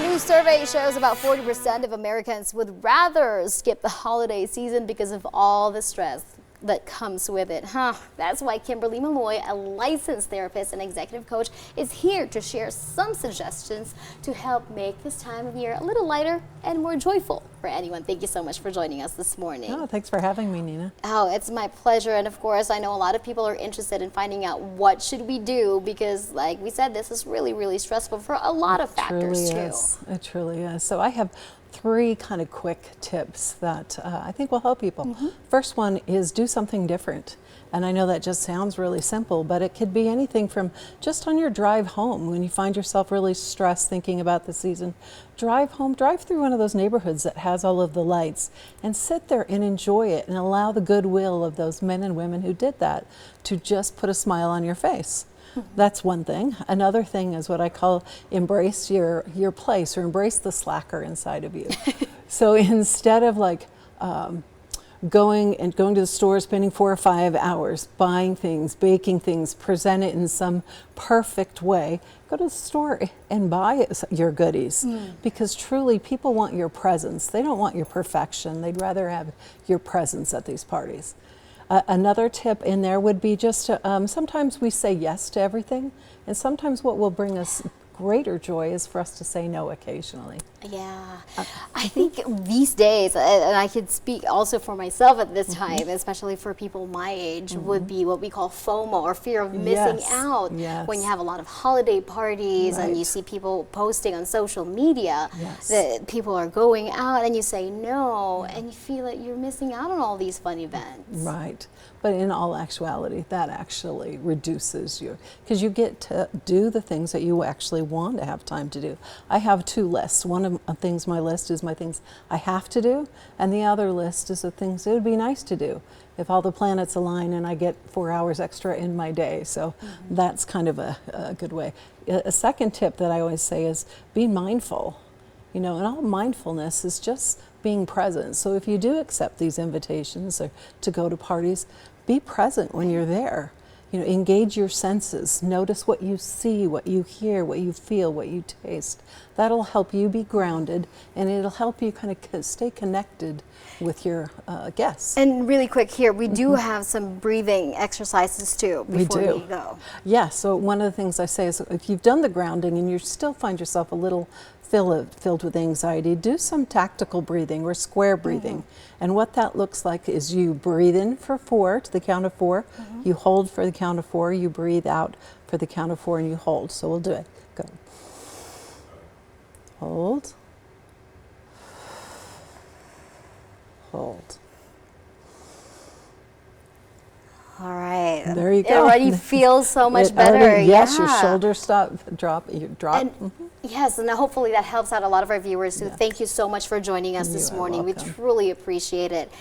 A new survey shows about 40% of Americans would rather skip the holiday season because of all the stress that comes with it. That's why Kimberly Malloy, a licensed therapist and executive coach, is here to share some suggestions to help make this time of year a little lighter and more joyful for anyone. Thank you so much for joining us this morning. Oh, thanks for having me, Nina. Oh, it's my pleasure. And of course, I know a lot of people are interested in finding out what should we do because, like we said, this is really, really stressful for a lot of factors too. It truly is. So I have 3 kind of quick tips that I think will help people. First one is do something different. And I know that just sounds really simple, but it could be anything from just on your drive home when you find yourself really stressed thinking about the season. Drive home, drive through one of those neighborhoods that has all of the lights and sit there and enjoy it and allow the goodwill of those men and women who did that to just put a smile on your face. That's one thing. Another thing is what I call embrace your place, or embrace the slacker inside of you. So instead of like going to the store, spending 4 or 5 hours buying things, baking things, present it in some perfect way, go to the store and buy your goodies. Because truly people want your presence. They don't want your perfection. They'd rather have your presence at these parties. Another tip in there would be just to, sometimes we say yes to everything, and sometimes what will bring us greater joy is for us to say no occasionally. Yeah, I think these days, and I could speak also for myself at this time, especially for people my age, would be what we call FOMO, or fear of missing out. When you have a lot of holiday parties and you see people posting on social media that people are going out and you say no, and you feel that you're missing out on all these fun events. Right. But in all actuality, that actually reduces you, because you get to do the things that you actually want to have time to do. I have 2 lists. One of the things, my list is my things I have to do, and the other list is the things it would be nice to do if all the planets align and I get 4 hours extra in my day. So that's kind of a good way. A second tip that I always say is be mindful. You know, and all mindfulness is just being present. So if you do accept these invitations or to go to parties, be present when you're there. You know, engage your senses. Notice what you see, what you hear, what you feel, what you taste. That'll help you be grounded, and it'll help you kind of stay connected with your guests. And really quick here, we do have some breathing exercises too before we go. Yeah, so one of the things I say is if you've done the grounding and you still find yourself a little filled with anxiety, do some tactical breathing or square breathing. And what that looks like is you breathe in for 4 to the count of 4, you hold for the count of 4, you breathe out for the count of 4, and you hold. So we'll do it. Go. Hold. Hold. All right. There you go. It already feels so much better. Yes, your shoulders drop. And yes, and hopefully that helps out a lot of our viewers. So thank you so much for joining us this morning. Welcome. We truly appreciate it.